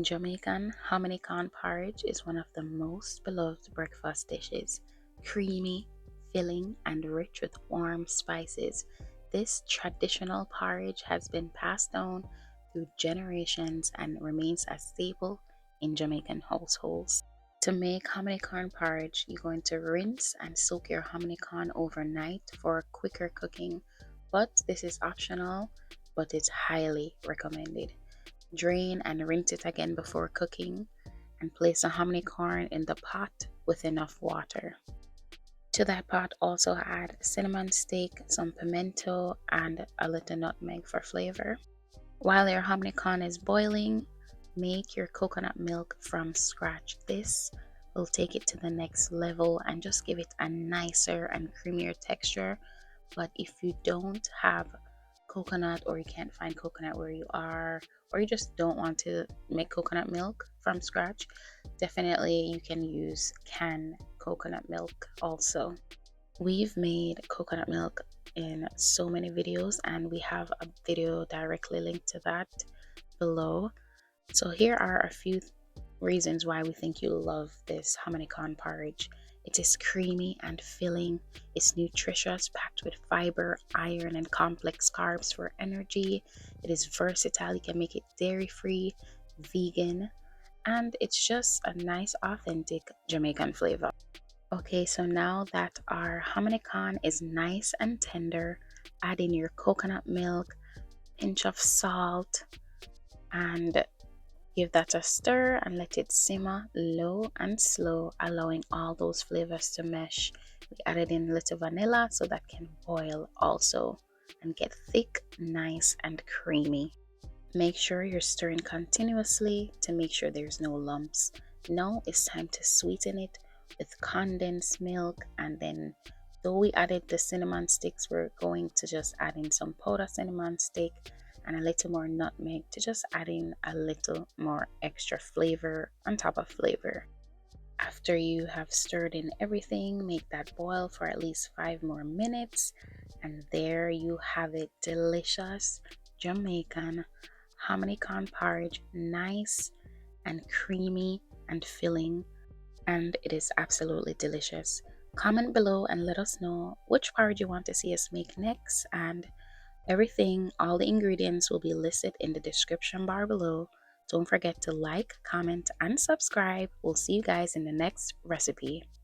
Jamaican hominy porridge is one of the most beloved breakfast dishes. Creamy, filling, and rich with warm spices, this traditional porridge has been passed down through generations and remains a staple in Jamaican households. To make hominy porridge, you're going to rinse and soak your hominy overnight for quicker cooking, but this is optional, but it's highly recommended. Drain and rinse it again before cooking, and place the hominy in the pot with enough water. To that pot, also add cinnamon stick, some pimento, and a little nutmeg for flavor. While your hominy is boiling, make your coconut milk from scratch. This will take it to the next level and just give it a nicer and creamier texture. But if you don't have coconut, or you can't find coconut where you are, or you just don't want to make coconut milk from scratch, definitely you can use canned coconut milk also. We've made coconut milk in so many videos, and we have a video directly linked to that below. So here are a few reasons why we think you'll love this hominy porridge. It is creamy and filling. It's nutritious, packed with fiber, iron, and complex carbs for energy. It is versatile. You can make it dairy-free, vegan, and it's just a nice, authentic Jamaican flavor. Okay, so now that our hominy is nice and tender, add in your coconut milk, pinch of salt, and give that a stir and let it simmer low and slow, allowing all those flavors to mesh. We added in a little vanilla so that can boil also and get thick, nice, and creamy. Make sure you're stirring continuously to make sure there's no lumps. Now it's time to sweeten it with condensed milk, and then though we added the cinnamon sticks, we're going to just add in some powdered cinnamon stick and a little more nutmeg to just add in a little more extra flavor on top of flavor. After you have stirred in everything, make that boil for at least 5 more minutes, and there you have it, delicious Jamaican hominy porridge, nice and creamy and filling, and it is absolutely delicious. Comment below and let us know which porridge you want to see us make next, and everything, all the ingredients will be listed in the description bar below. Don't forget to like, comment, and subscribe. We'll see you guys in the next recipe.